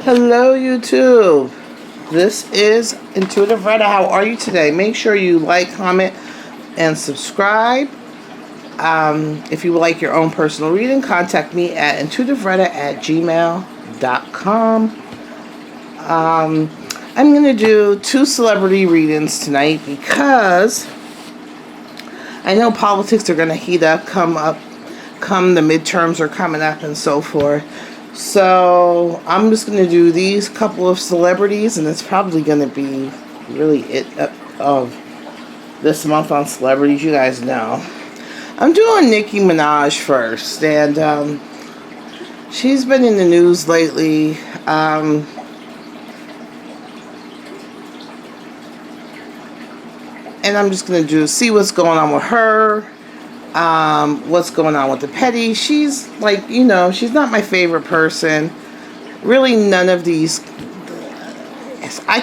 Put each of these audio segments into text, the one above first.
Hello YouTube. This is Intuitiveretta. How are you today? Make sure you like, comment, and subscribe. If you would like your own personal reading, contact me at intuitiveretta@gmail.com. I'm going to do 2 celebrity readings tonight because I know politics are going to heat up, come the midterms are coming up and so forth. So I'm just going to do these couple of celebrities, and it's probably going to be really it of this month on celebrities. You guys know I'm doing Nicki Minaj first, and she's been in the news lately. And I'm just going to see what's going on with her. What's going on with the petty. She's like, she's not my favorite person. Really, none of these. I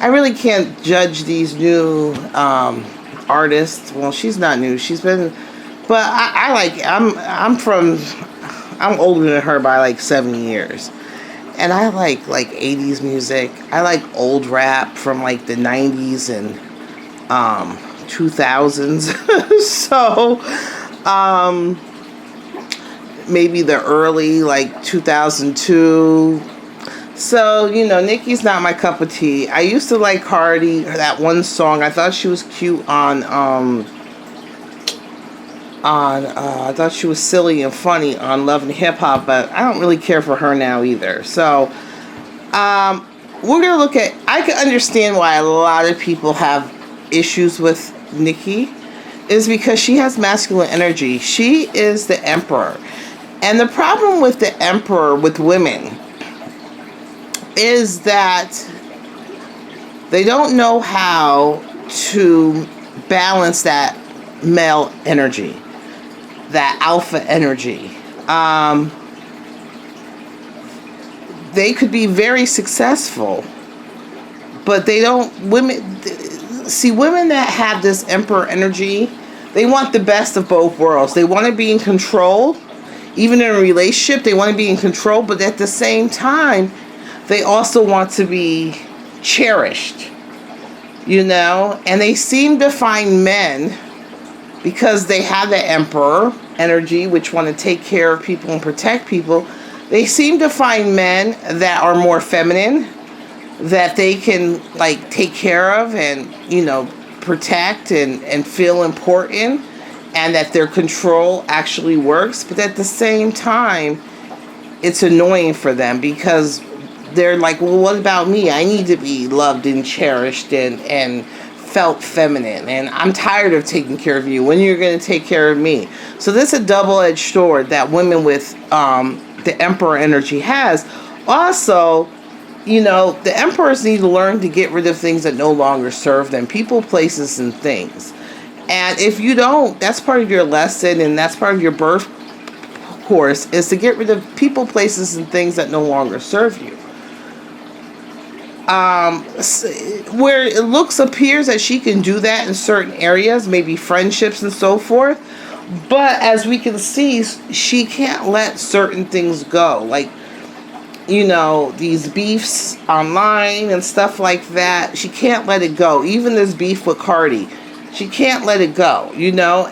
really can't judge these new artists. Well, she's not new. She's been, but I'm older than her by like 7 years. And I like 80s music. I like old rap from like the 90s and 2000s. So maybe the early like 2002. So Nicki's not my cup of tea. I used to like Cardi, that one song. I thought she was cute on I thought she was silly and funny on Love and Hip Hop, but I don't really care for her now either. So we're gonna look at, I can understand why a lot of people have issues with Nicki, is because she has masculine energy. She is the emperor. And the problem with the emperor with women is that they don't know how to balance that male energy, that alpha energy. They could be very successful, but they don't, women that have this emperor energy, they want the best of both worlds. They want to be in control. Even in a relationship, they want to be in control, but at the same time, they also want to be cherished, and they seem to find men, because they have the emperor energy, which want to take care of people and protect people. They seem to find men that are more feminine, that they can like take care of and protect and feel important, and that their control actually works. But at the same time, it's annoying for them because they're like, well, what about me? I need to be loved and cherished and felt feminine, and I'm tired of taking care of you. When you're going to take care of me? So this is a double-edged sword that women with the emperor energy has. Also, the emperors need to learn to get rid of things that no longer serve them, people, places, and things. And if you don't, that's part of your lesson, and that's part of your birth course, is to get rid of people, places, and things that no longer serve you. Where it appears that she can do that in certain areas, maybe friendships and so forth, but as we can see, she can't let certain things go, like these beefs online and stuff like that. She can't let it go. Even this beef with Cardi, she can't let it go,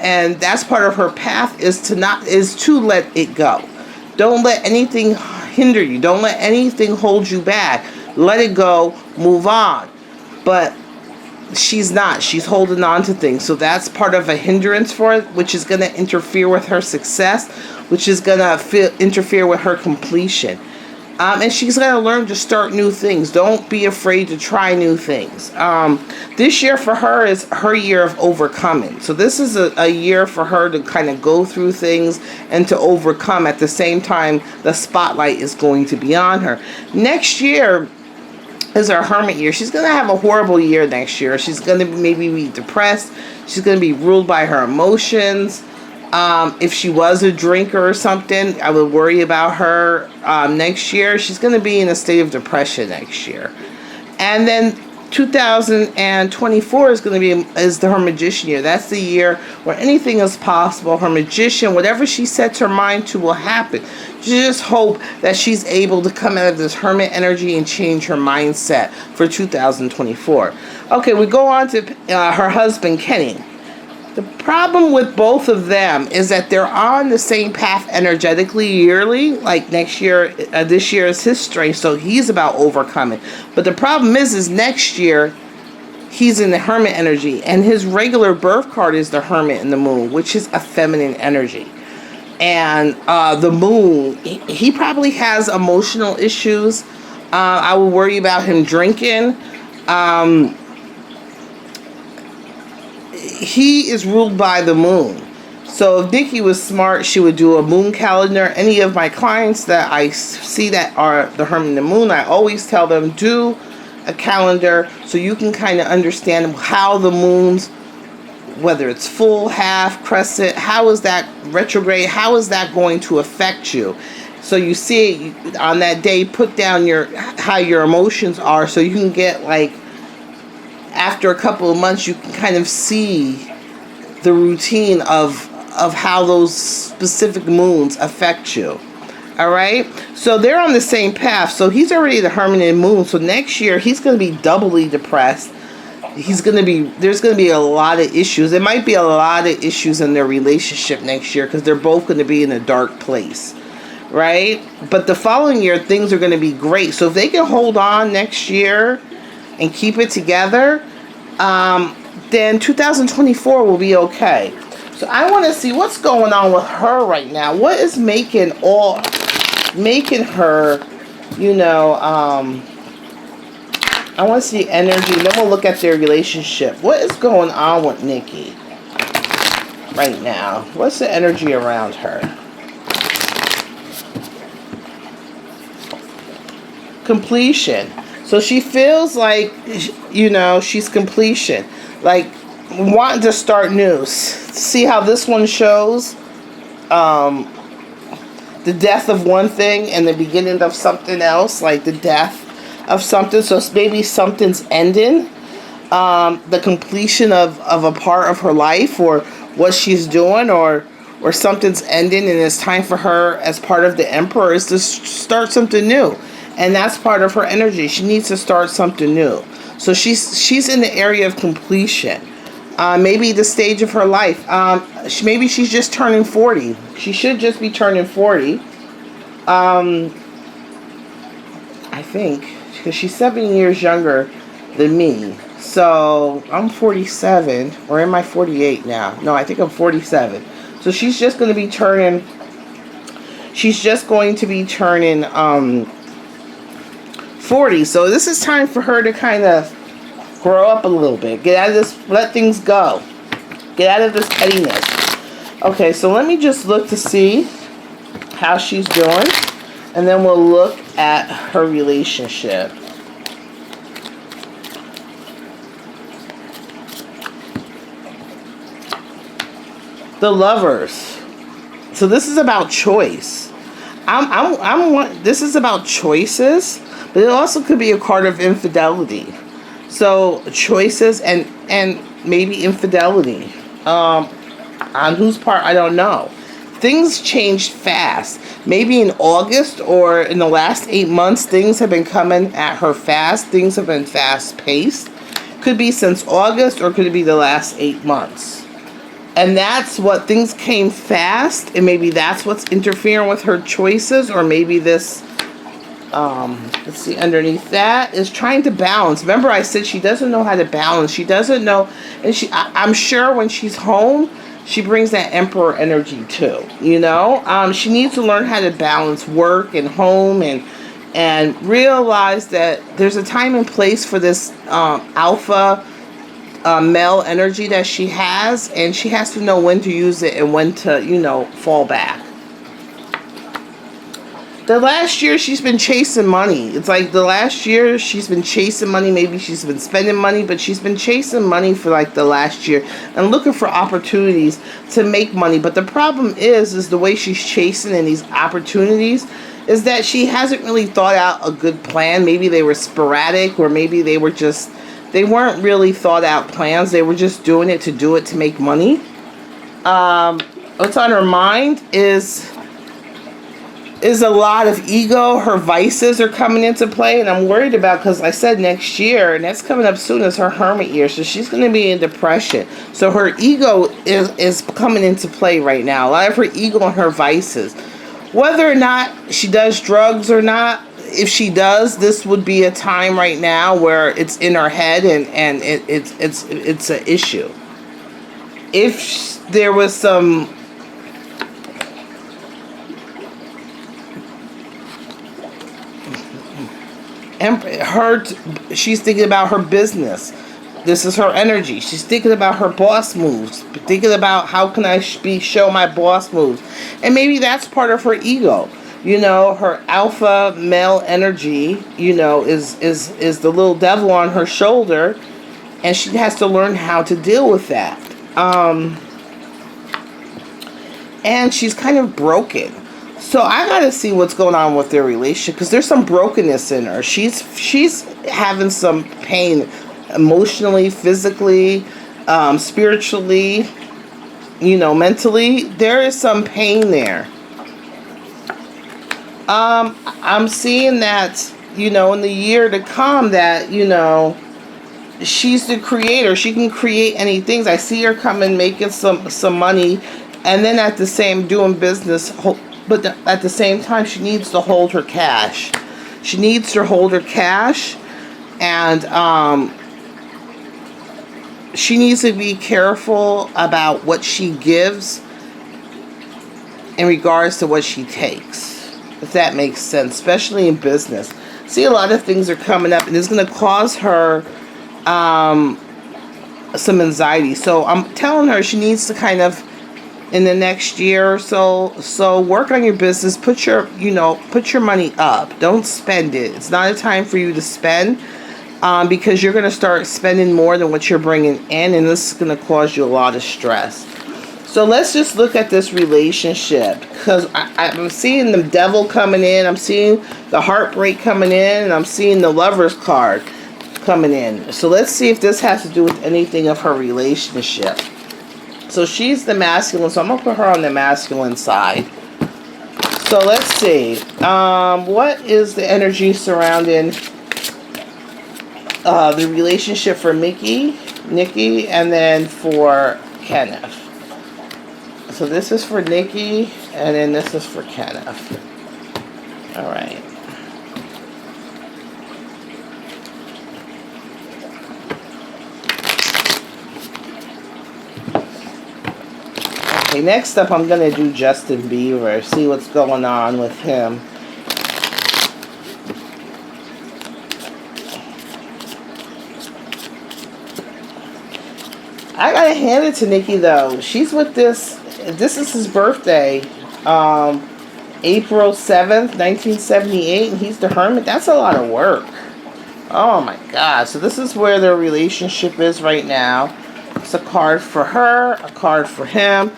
and that's part of her path, is to let it go. Don't let anything hinder you. Don't let anything hold you back. Let it go, move on. But she's not. She's holding on to things. So that's part of a hindrance for it, which is going to interfere with her success, which is going to interfere with her completion. And she's got to learn to start new things. Don't be afraid to try new things. This year for her is her year of overcoming. So this is a year for her to kind of go through things and to overcome. At the same time, the spotlight is going to be on her. Next year is her hermit year. She's going to have a horrible year next year. She's going to maybe be depressed. She's going to be ruled by her emotions. If she was a drinker or something, I would worry about her next year. She's going to be in a state of depression next year. And then 2024 is going to be her magician year. That's the year where anything is possible. Her magician, whatever she sets her mind to, will happen. Just hope that she's able to come out of this hermit energy and change her mindset for 2024. Okay, we go on to her husband, Kenny. The problem with both of them is that they're on the same path energetically yearly. Like next year, this year is his strength, so he's about overcoming. But the problem is next year, he's in the hermit energy, and his regular birth card is the hermit and the moon, which is a feminine energy. And the moon, he probably has emotional issues. I would worry about him drinking. He is ruled by the moon. So if Nicki was smart, she would do a moon calendar. Any of my clients that I see that are the hermit and the moon, I always tell them, do a calendar so you can kind of understand how the moons, whether it's full, half, crescent, how is that retrograde, how is that going to affect you? So you see it on that day, put down how your emotions are, so you can get, like, after a couple of months, you can kind of see the routine of how those specific moons affect you. All right? So they're on the same path. So he's already the hermit and moon. So next year, he's going to be doubly depressed. There's going to be a lot of issues. There might be a lot of issues in their relationship next year because they're both going to be in a dark place. Right? But the following year, things are going to be great. So if they can hold on next year and keep it together, then 2024 will be okay. So I want to see what's going on with her right now. What is making her, I want to see energy. Then we'll look at their relationship. What is going on with Nicki right now? What's the energy around her? Completion. So she feels like, she's completion. Like, wanting to start new. See how this one shows the death of one thing and the beginning of something else, like the death of something. So maybe something's ending. The completion of a part of her life or what she's doing, or something's ending and it's time for her as part of the Emperor is to start something new. And that's part of her energy. She needs to start something new. So she's in the area of completion. Maybe the stage of her life. Maybe she's just turning 40. She should just be turning 40. I think. Because she's 7 years younger than me. So I'm 47. Or am I 48 now? No, I think I'm 47. So she's just going to be turning... 40. So this is time for her to kind of grow up a little bit. Get out of this, let things go. Get out of this pettiness. Okay, so let me just look to see how she's doing. And then we'll look at her relationship. The Lovers. So this is about choice. This is about choices. But it also could be a card of infidelity. So choices and maybe infidelity. On whose part, I don't know. Things changed fast. Maybe in August or in the last 8 months, things have been coming at her fast. Things have been fast paced. Could be since August or could it be the last 8 months. And that's what things came fast. And maybe that's what's interfering with her choices. Or maybe this... let's see, underneath that is trying to balance. Remember I said she doesn't know how to balance. She doesn't know, and I'm sure when she's home, she brings that Emperor energy too, she needs to learn how to balance work and home and realize that there's a time and place for this alpha male energy that she has, and she has to know when to use it and when to, fall back. The last year, she's been chasing money. It's like the last year, she's been chasing money. Maybe she's been spending money, but she's been chasing money for like the last year and looking for opportunities to make money. But the problem is the way she's chasing in these opportunities is that she hasn't really thought out a good plan. Maybe they were sporadic, or maybe they were just They weren't really thought out plans. They were just doing it to make money. What's on her mind is a lot of ego. Her vices are coming into play, and I'm worried about, because I said next year, and that's coming up soon, as her hermit year, so she's going to be in depression. So her ego is coming into play right now. A lot of her ego and her vices. Whether or not she does drugs or not, if she does, this would be a time right now where it's in her head, and it's an issue. If there was some she's thinking about her business. This is her energy. She's thinking about her boss moves, thinking about how can I show my boss moves, and maybe that's part of her ego. You know, her alpha male energy, you know, is the little devil on her shoulder, and she has to learn how to deal with that. And she's kind of broken. So I gotta see what's going on with their relationship, because there's some brokenness in her. She's having some pain emotionally, physically, spiritually, you know, mentally. There is some pain there. I'm seeing that, you know, in the year to come, that, you know, she's the creator. She can create any things. I see her coming, making some money, and then at the same doing business. But at the same time, she needs to hold her cash. She needs to hold her cash, and she needs to be careful about what she gives in regards to what she takes, if that makes sense, especially in business. See, a lot of things are coming up, and it's going to cause her some anxiety. So I'm telling her she needs to kind of, in the next year or so work on your business. Put your money up. Don't spend it. It's not a time for you to spend, because you're going to start spending more than what you're bringing in, and this is going to cause you a lot of stress. So let's just look at this relationship, because I'm seeing the devil coming in, I'm seeing the heartbreak coming in, and I'm seeing the Lover's card coming in. So let's see if this has to do with anything of her relationship. So she's the masculine, so I'm going to put her on the masculine side. So let's see. What is the energy surrounding the relationship for Nicki, and then for Kenneth? So this is for Nicki, and then this is for Kenneth. All right. Okay, next up I'm going to do Justin Bieber, see what's going on with him. I gotta hand it to Nicki, though. She's with this is his birthday, April 7th, 1978, and he's the Hermit. That's a lot of work. Oh my God. So this is where their relationship is right now. It's a card for her, a card for him.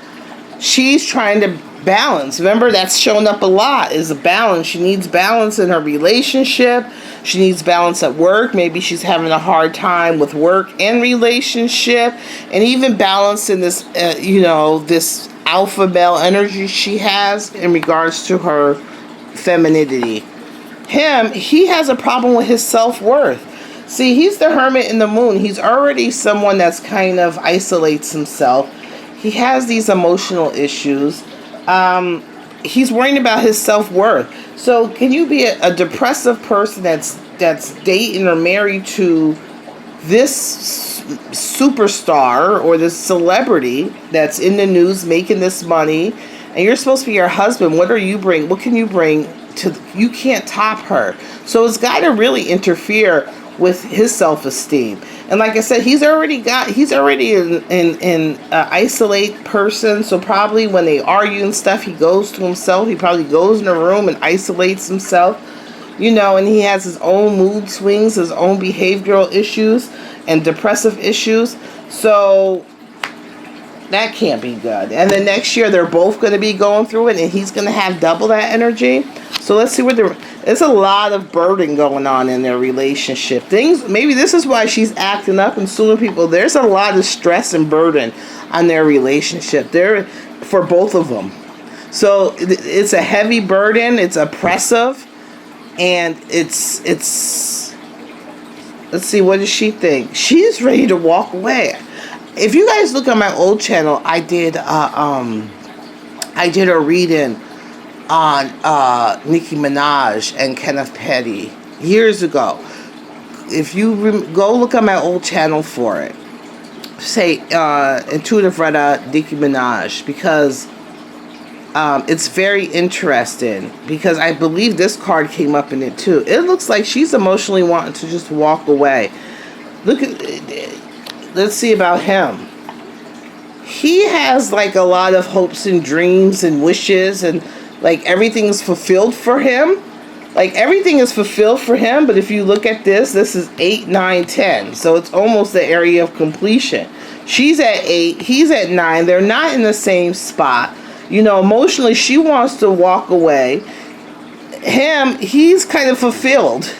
She's trying to balance. Remember, that's showing up a lot, is a balance. She needs balance in her relationship. She needs balance at work. Maybe she's having a hard time with work and relationship, and even balance in this, this alpha male energy she has in regards to her femininity. He has a problem with his self-worth. See, he's the Hermit in the Moon. He's already someone that's kind of isolates himself. He has these emotional issues. He's worrying about his self-worth. So can you be a depressive person that's dating or married to this superstar or this celebrity that's in the news making this money, and you're supposed to be your husband? What can you bring you can't top her. So it's got to really interfere with his self-esteem. And like I said, he's already an isolate person. So probably when they argue and stuff, he goes to himself. He probably goes in a room and isolates himself, and he has his own mood swings, his own behavioral issues and depressive issues. So that can't be good. And then next year they're both going to be going through it, and he's going to have double that energy. So let's see what there's a lot of burden going on in their relationship. Things, maybe this is why she's acting up and suing people. There's a lot of stress and burden on their relationship. There, for both of them. So it's a heavy burden. It's oppressive, and it's. Let's see, what does she think? She's ready to walk away. If you guys look on my old channel, I did a reading on Nicki Minaj and Kenneth Petty years ago. If you go look on my old channel for it, say intuitiveretta Nicki Minaj, because it's very interesting, because I believe this card came up in it too. It looks like she's emotionally wanting to just walk away. Let's see about him. He has like a lot of hopes and dreams and wishes, and like everything's fulfilled for him. Like everything is fulfilled for him, but if you look at this is 8, 9, 10. So it's almost the area of completion. She's at 8, he's at 9. They're not in the same spot. You know, emotionally, she wants to walk away. Him, he's kind of fulfilled.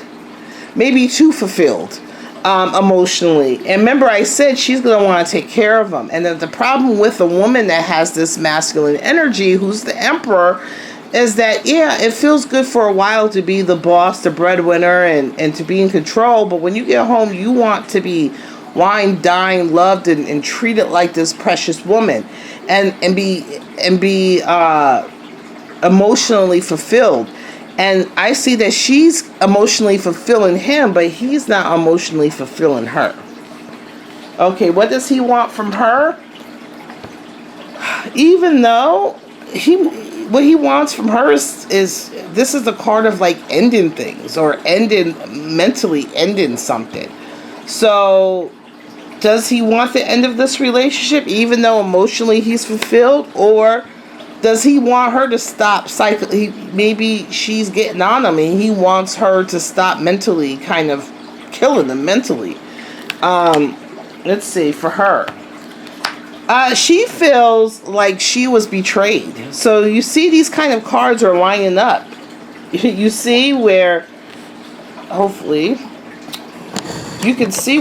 Maybe too fulfilled emotionally. And remember, I said she's going to want to take care of him. And that the problem with a woman that has this masculine energy, who's the emperor, is that, yeah, it feels good for a while to be the boss, the breadwinner, and to be in control. But when you get home, you want to be wine, dined, loved, and treated like this precious woman. And be emotionally fulfilled. And I see that she's emotionally fulfilling him, but he's not emotionally fulfilling her. Okay, what does he want from her? Even though what he wants from her is this is the card of like ending things, or mentally ending something. So does he want the end of this relationship even though emotionally he's fulfilled? Or does he want her to stop maybe she's getting on him and he wants her to stop mentally, kind of killing him mentally. Let's see, for her. She feels like she was betrayed. So you see these kind of cards are lining up. You see where, hopefully, you can see,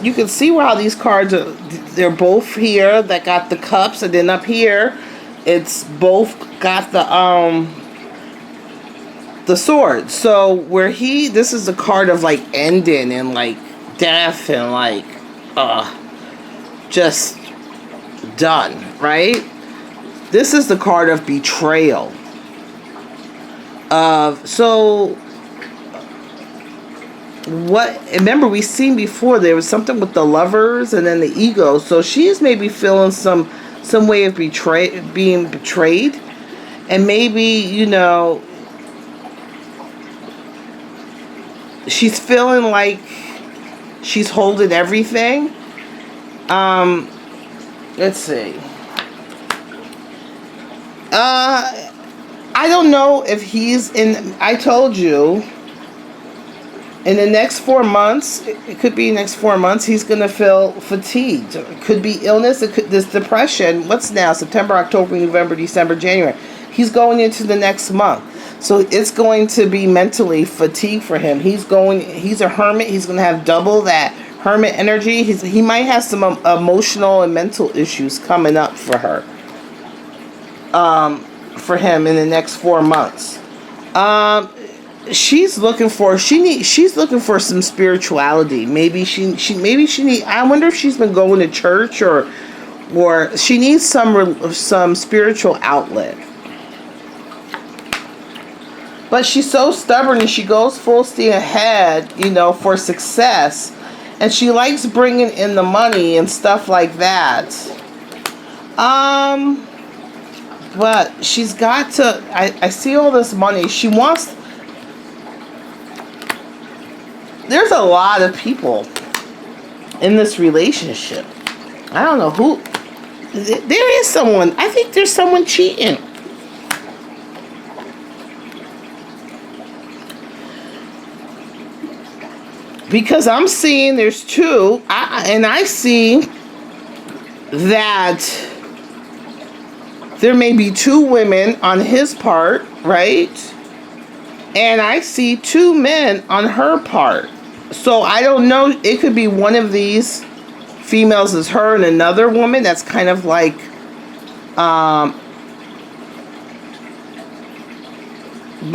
you can see how these cards are, they're both here that got the cups, and then up here, it's both got the sword. So where this is the card of like ending and like death and like, just done, right? This is the card of betrayal. So remember we seen before there was something with the lovers and then the ego. So she's maybe feeling some way of being betrayed, and maybe, you know, she's feeling like she's holding everything. Let's see. I don't know if he's in. I told you, in the next 4 months, it could be next 4 months, he's going to feel fatigued. It could be illness. This depression. What's now? September, October, November, December, January. He's going into the next month. So it's going to be mentally fatigued for him. He's a hermit. He's going to have double that hermit energy. He might have some emotional and mental issues coming up for her. For him in the next 4 months. She's looking for some spirituality. Maybe I wonder if she's been going to church, or she needs some spiritual outlet. But she's so stubborn, and she goes full steam ahead, you know, for success, and she likes bringing in the money and stuff like that. But she's got to. I see all this money. She wants. There's a lot of people in this relationship. I don't know who. There is someone. I think there's someone cheating. Because I'm seeing there's two. And I see that there may be two women on his part, right? And I see two men on her part. So I don't know. It could be one of these females is her and another woman that's kind of like, but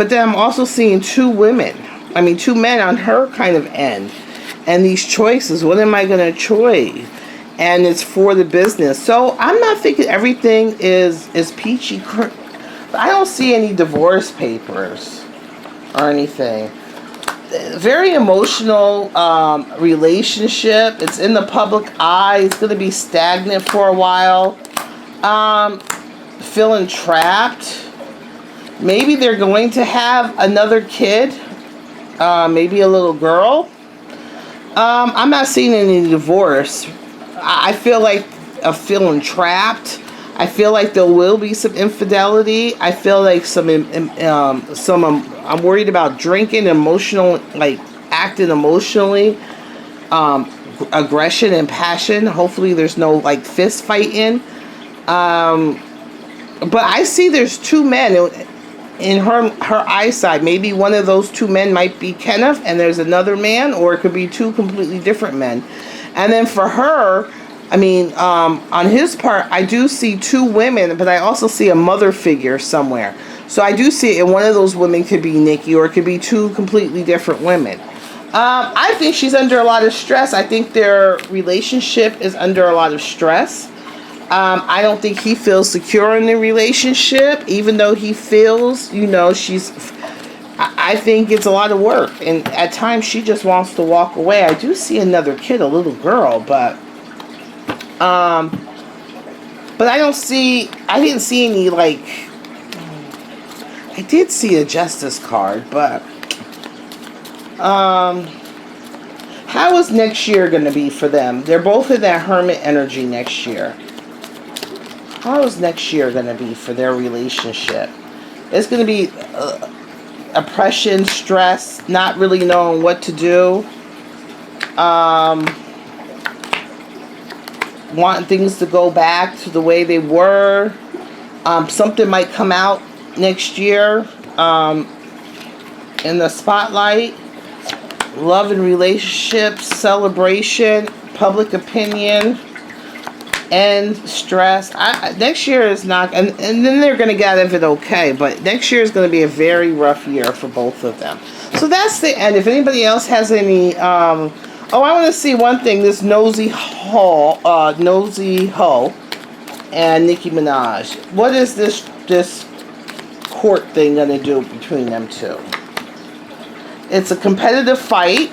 then I'm also seeing two women. I mean, two men on her kind of end. And these choices, what am I going to choose? And it's for the business. So I'm not thinking everything is peachy. I don't see any divorce papers or anything. Very emotional relationship. It's in the public eye. It's going to be stagnant for a while. Feeling trapped. Maybe they're going to have another kid. Maybe a little girl. I'm not seeing any divorce. I feel like I'm feeling trapped. I feel like there will be some infidelity. I feel like I'm worried about drinking, emotional, like acting emotionally, aggression and passion. Hopefully there's no like fist fighting. But I see there's two men in her eyesight. Maybe one of those two men might be Kenneth and there's another man, or it could be two completely different men. And then for her, I mean, on his part, I do see two women, but I also see a mother figure somewhere. So I do see it, and one of those women could be Nicki, or it could be two completely different women. I think she's under a lot of stress. I think their relationship is under a lot of stress. I don't think he feels secure in the relationship, even though he feels, I think it's a lot of work. And at times she just wants to walk away. I do see another kid, a little girl, but I didn't see any, like, I did see a justice card, but, how is next year going to be for them? They're both in that hermit energy next year. How is next year going to be for their relationship? It's going to be oppression, stress, not really knowing what to do. Wanting things to go back to the way they were. Something might come out next year in the spotlight. Love and relationships, celebration, public opinion, and stress. Next year is not, and then they're going to get out of it okay, but next year is going to be a very rough year for both of them. So that's the end. If anybody else has any, I want to see one thing. This Nosy Ho and Nicki Minaj. What is this court thing going to do between them two? It's a competitive fight.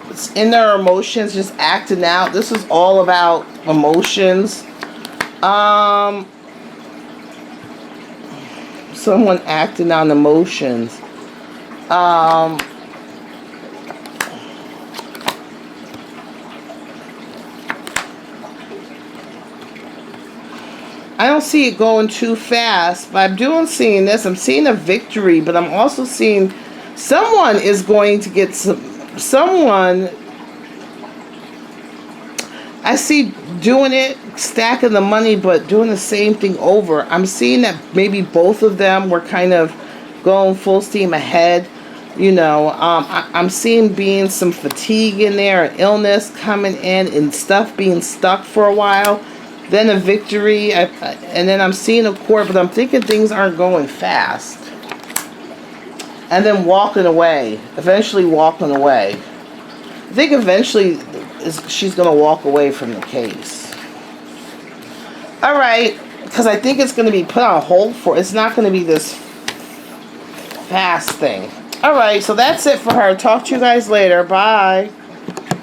It's in their emotions, just acting out. This is all about emotions. Someone acting on emotions. I don't see it going too fast, but I'm seeing this. I'm seeing a victory, but I'm also seeing someone is going to get someone. I see doing it, stacking the money, but doing the same thing over. I'm seeing that maybe both of them were kind of going full steam ahead. I'm seeing being some fatigue in there, an illness coming in, and stuff being stuck for a while. Then a victory, and then I'm seeing a court, but I'm thinking things aren't going fast. And then walking away, eventually walking away. I think eventually she's going to walk away from the case. All right, because I think it's going to be put on hold it's not going to be this fast thing. All right, so that's it for her. Talk to you guys later. Bye.